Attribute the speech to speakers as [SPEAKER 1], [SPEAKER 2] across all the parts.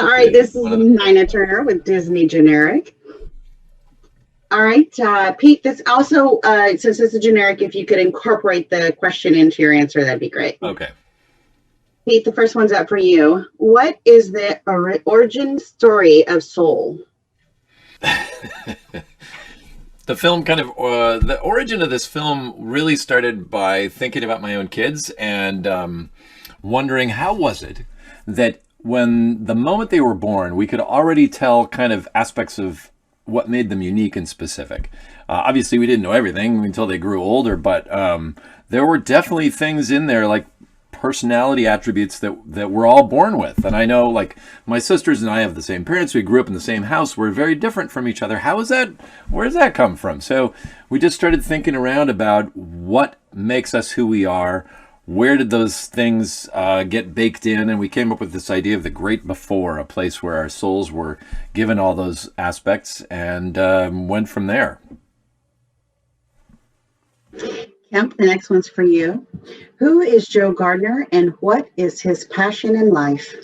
[SPEAKER 1] All right, this is Nina Turner with Disney Generic. All right, Pete, this also, since this is generic, if you could incorporate the question into your answer, that'd be great.
[SPEAKER 2] Okay.
[SPEAKER 1] Pete, the first one's up for you. What is the origin story of Soul?
[SPEAKER 2] The film the origin of this film really started by thinking about my own kids and wondering how was it that when the moment they were born, we could already tell kind of aspects of what made them unique and specific. Obviously, we didn't know everything until they grew older, but there were definitely things in there like personality attributes that we're all born with. And I know, like, my sisters and I have the same parents. We grew up in the same house. We're very different from each other. How is that? Where does that come from? So we just started thinking around about what makes us who we are. Where did those things get baked in? And we came up with this idea of the great before, a place where our souls were given all those aspects, and went from there.
[SPEAKER 1] Kemp, the next one's for you. Who is Joe Gardner, and what is his passion in life?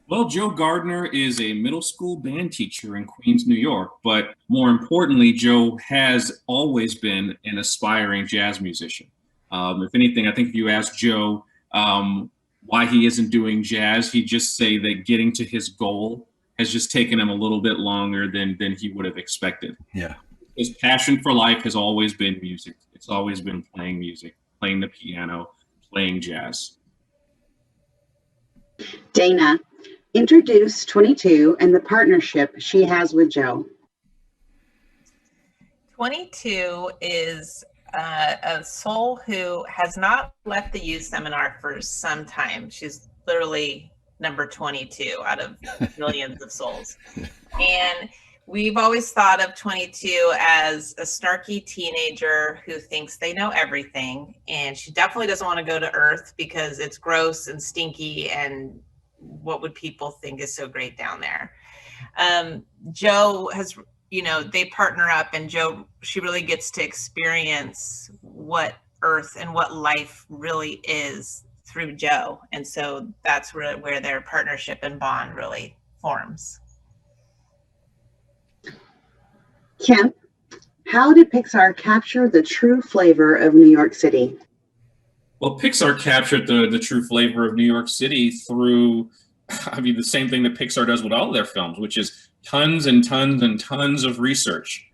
[SPEAKER 3] Well, Joe Gardner is a middle school band teacher in Queens, New York, but more importantly, Joe has always been an aspiring jazz musician. If anything, I think if you ask Joe why he isn't doing jazz, he'd just say that getting to his goal has just taken him a little bit longer than he would have expected.
[SPEAKER 2] Yeah.
[SPEAKER 3] His passion for life has always been music. It's always been playing music, playing the piano, playing jazz.
[SPEAKER 1] Dana, introduce 22 and the partnership she has with Joe.
[SPEAKER 4] 22 is a soul who has not left the youth seminar for some time. She's literally number 22 out of millions of souls. And we've always thought of 22 as a snarky teenager who thinks they know everything. And she definitely doesn't want to go to Earth because it's gross and stinky. And what would people think is so great down there? Joe has, they partner up, and Joe, she really gets to experience what Earth and what life really is through Joe. And so that's where their partnership and bond really forms.
[SPEAKER 1] Kemp, how did Pixar capture the true flavor of New York City?
[SPEAKER 3] Well, Pixar captured the true flavor of New York City through, the same thing that Pixar does with all of their films, which is tons and tons and tons of research,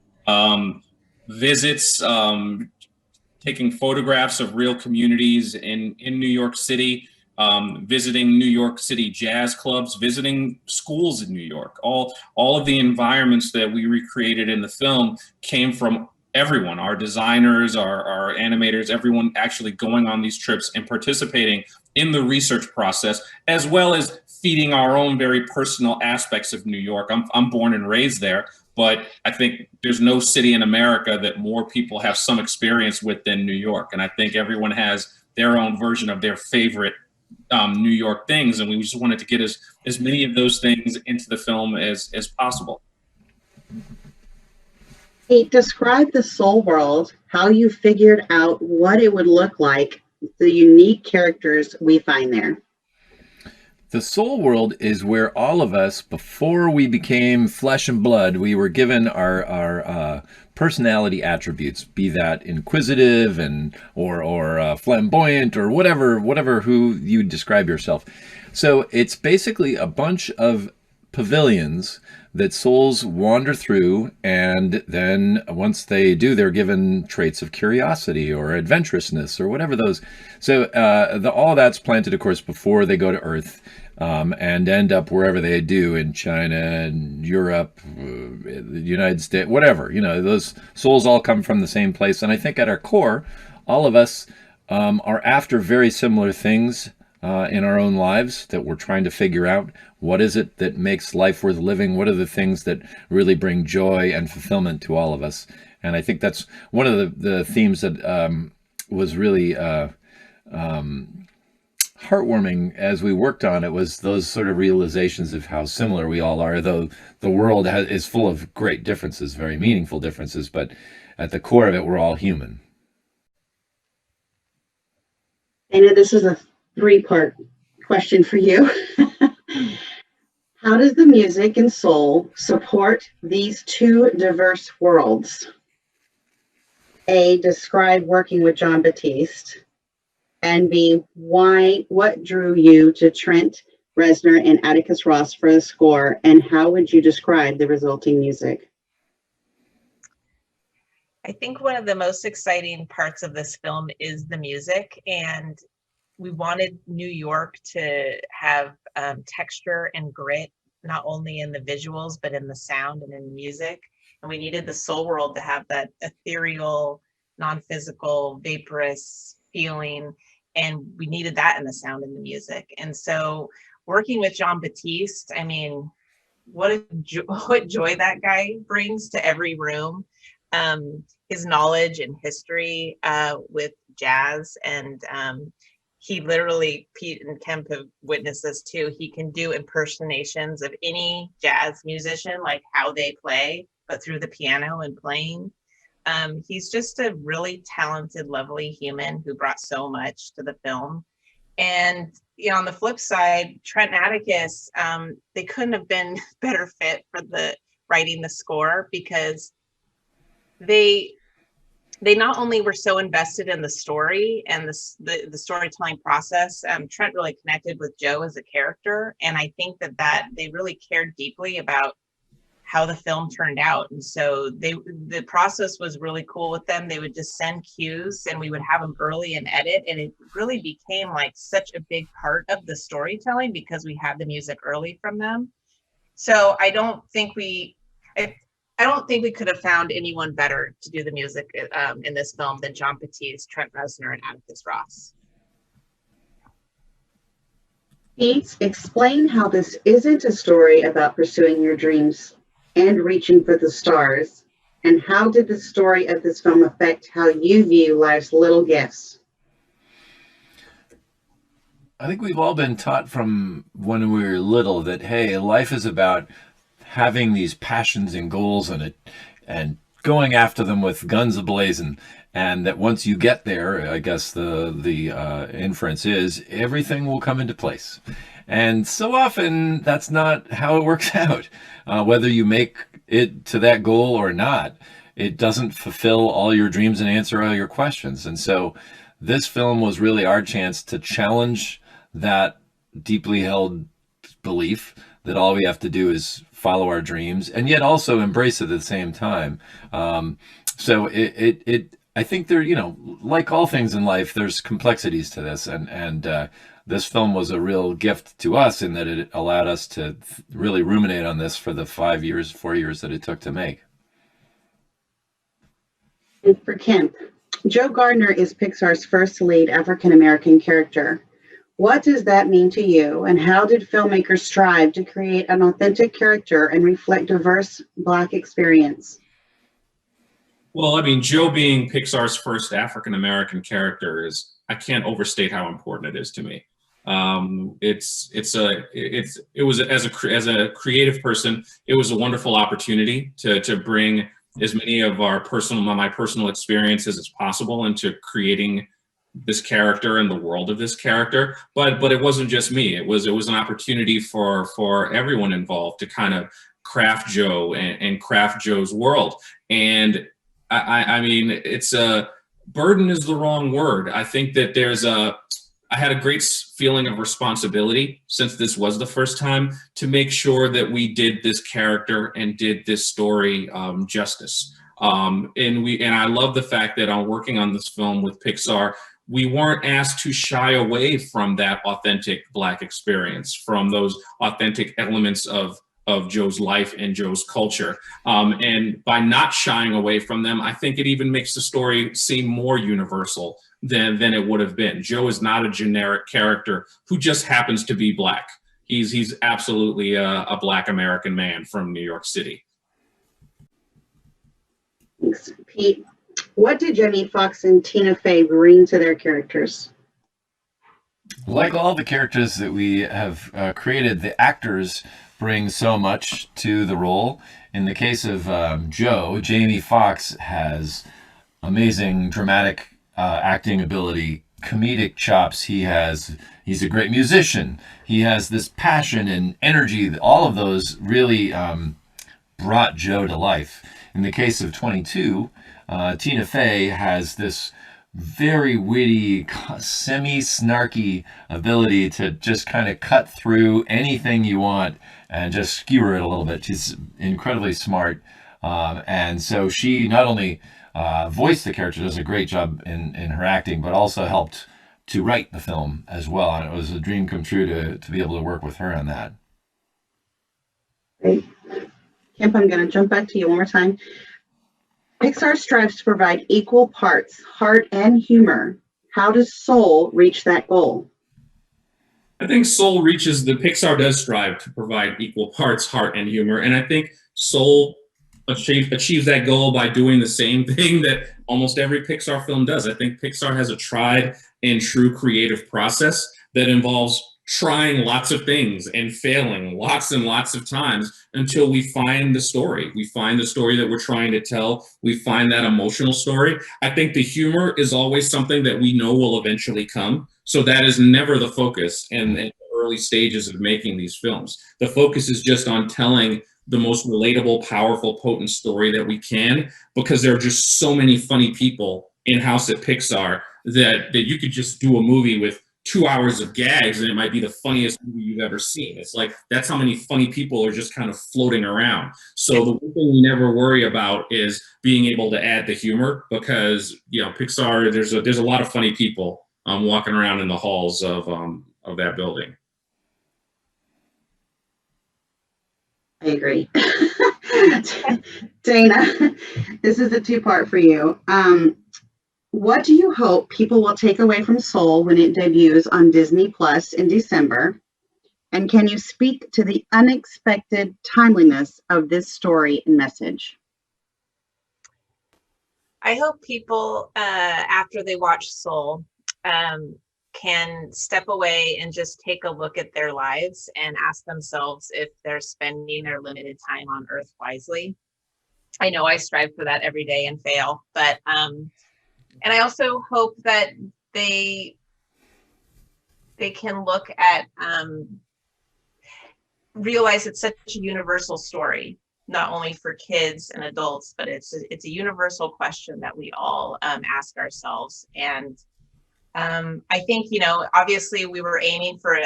[SPEAKER 3] visits, taking photographs of real communities in New York City, visiting New York City jazz clubs, visiting schools in New York. All of the environments that we recreated in the film came from everyone, our designers, our animators, everyone actually going on these trips and participating in the research process, as well as feeding our own very personal aspects of New York. I'm born and raised there, but I think there's no city in America that more people have some experience with than New York. And I think everyone has their own version of their favorite New York things, and we just wanted to get as many of those things into the film as possible.
[SPEAKER 1] Hey, describe the Soul World, how you figured out what it would look like, the unique characters we find there.
[SPEAKER 2] The soul world is where all of us, before we became flesh and blood, we were given our personality attributes, be that inquisitive or flamboyant or whatever who you describe yourself. So it's basically a bunch of pavilions that souls wander through, and then once they do, they're given traits of curiosity or adventurousness or whatever those. So all that's planted, of course, before they go to Earth, and end up wherever they do in China and Europe, the United States, whatever. Those souls all come from the same place. And I think at our core, all of us are after very similar things in our own lives that we're trying to figure out. What is it that makes life worth living? What are the things that really bring joy and fulfillment to all of us? And I think that's one of the themes that was really heartwarming as we worked on it, was those sort of realizations of how similar we all are, though the world is full of great differences, very meaningful differences, but at the core of it, we're all human.
[SPEAKER 1] Dana, this is a 3-part question for you. How does the music in Soul support these two diverse worlds? A, describe working with John Batiste. And B, what drew you to Trent Resner and Atticus Ross for the score? And how would you describe the resulting music?
[SPEAKER 4] I think one of the most exciting parts of this film is the music, and we wanted New York to have texture and grit, not only in the visuals, but in the sound and in the music. And we needed the soul world to have that ethereal, non-physical, vaporous feeling. And we needed that in the sound and the music. And so working with John Batiste, I mean, what joy that guy brings to every room. His knowledge and history with jazz, and he literally, Pete and Kemp have witnessed this too, he can do impersonations of any jazz musician, like how they play, but through the piano and playing. He's just a really talented, lovely human who brought so much to the film. And on the flip side, Trent and Atticus, they couldn't have been better fit for the writing the score, because they not only were so invested in the story and the storytelling process. Trent really connected with Joe as a character, and I think that they really cared deeply about how the film turned out. And so the process was really cool with them. They would just send cues, and we would have them early and edit, and it really became like such a big part of the storytelling because we had the music early from them. So I don't think we could have found anyone better to do the music in this film than John Batiste, Trent Reznor, and Atticus Ross.
[SPEAKER 1] Pete, explain how this isn't a story about pursuing your dreams and reaching for the stars, and how did the story of this film affect how you view life's little gifts?
[SPEAKER 2] I think we've all been taught from when we were little that, hey, life is about having these passions and goals and going after them with guns ablazing, and that once you get there, I guess the inference is everything will come into place. And so often that's not how it works out. Whether you make it to that goal or not, it doesn't fulfill all your dreams and answer all your questions. And so this film was really our chance to challenge that deeply held belief that all we have to do is follow our dreams, and yet also embrace it at the same time. So I think there, like all things in life, there's complexities to this, and this film was a real gift to us in that it allowed us to really ruminate on this for the 4 years that it took to make.
[SPEAKER 1] And for Kemp, Joe Gardner is Pixar's first lead African-American character. What does that mean to you, and how did filmmakers strive to create an authentic character and reflect diverse Black experience?
[SPEAKER 3] Well, I mean, Joe being Pixar's first African-American character I can't overstate how important it is to me. It was as a creative person, it was a wonderful opportunity to bring as many of my personal experiences as possible into creating this character and the world of this character. But it wasn't just me. It was an opportunity for everyone involved to kind of craft Joe and craft Joe's world. And I mean, it's a burden is the wrong word. I think that I had a great feeling of responsibility, since this was the first time, to make sure that we did this character and did this story justice. And I love the fact that I'm working on this film with Pixar. We weren't asked to shy away from that authentic Black experience, from those authentic elements of Joe's life and Joe's culture. And by not shying away from them, I think it even makes the story seem more universal than it would have been. Joe is not a generic character who just happens to be Black. He's absolutely a Black American man from New York City.
[SPEAKER 1] Thanks, Pete. What did Jamie Foxx and Tina Fey bring to their characters?
[SPEAKER 2] Like all the characters that we have created, the actors bring so much to the role. In the case of Joe, Jamie Foxx has amazing dramatic acting ability, comedic chops. He has He's a great musician. He has this passion and energy. All of those really brought Joe to life. In the case of 22, Tina Fey has this very witty, semi-snarky ability to just kind of cut through anything you want and just skewer it a little bit. She's incredibly smart. And so she not only voiced the character, does a great job in her acting, but also helped to write the film as well. And it was a dream come true to be able to work with her on that.
[SPEAKER 1] Great. Kemp, I'm going to jump back to you one more time. Pixar strives to provide equal parts heart and humor. How does Soul reach that goal?
[SPEAKER 3] I think Pixar does strive to provide equal parts heart and humor. And I think Soul achieves that goal by doing the same thing that almost every Pixar film does. I think Pixar has a tried and true creative process that involves trying lots of things and failing lots and lots of times until we find the story. We find the story that we're trying to tell. We find that emotional story. I think the humor is always something that we know will eventually come. So that is never the focus in the early stages of making these films. The focus is just on telling the most relatable, powerful, potent story that we can, because there are just so many funny people in-house at Pixar that you could just do a movie with 2 hours of gags and it might be the funniest movie you've ever seen. It's like, that's how many funny people are just kind of floating around. So the one thing we never worry about is being able to add the humor, because, you know, Pixar, there's a lot of funny people walking around in the halls of that building.
[SPEAKER 1] I agree. Dana, this is a two-part for you. What do you hope people will take away from Soul when it debuts on Disney Plus in December? And can you speak to the unexpected timeliness of this story and message?
[SPEAKER 4] I hope people, after they watch Soul, can step away and just take a look at their lives and ask themselves if they're spending their limited time on Earth wisely. I know I strive for that every day and fail, but and I also hope that they can look at, realize it's such a universal story, not only for kids and adults, but it's a universal question that we all ask ourselves. And I think, you know, obviously we were aiming for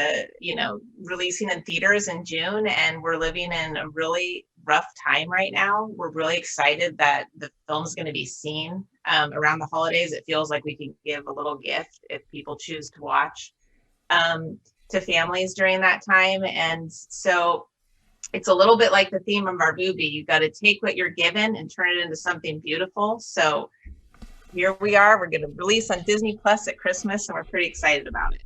[SPEAKER 4] releasing in theaters in June, and we're living in a really rough time right now. We're really excited that the film's going to be seen around the holidays. It feels like we can give a little gift if people choose to watch to families during that time. And so it's a little bit like the theme of our movie. You got to take what you're given and turn it into something beautiful. So here we are. We're going to release on Disney Plus at Christmas, and we're pretty excited about it.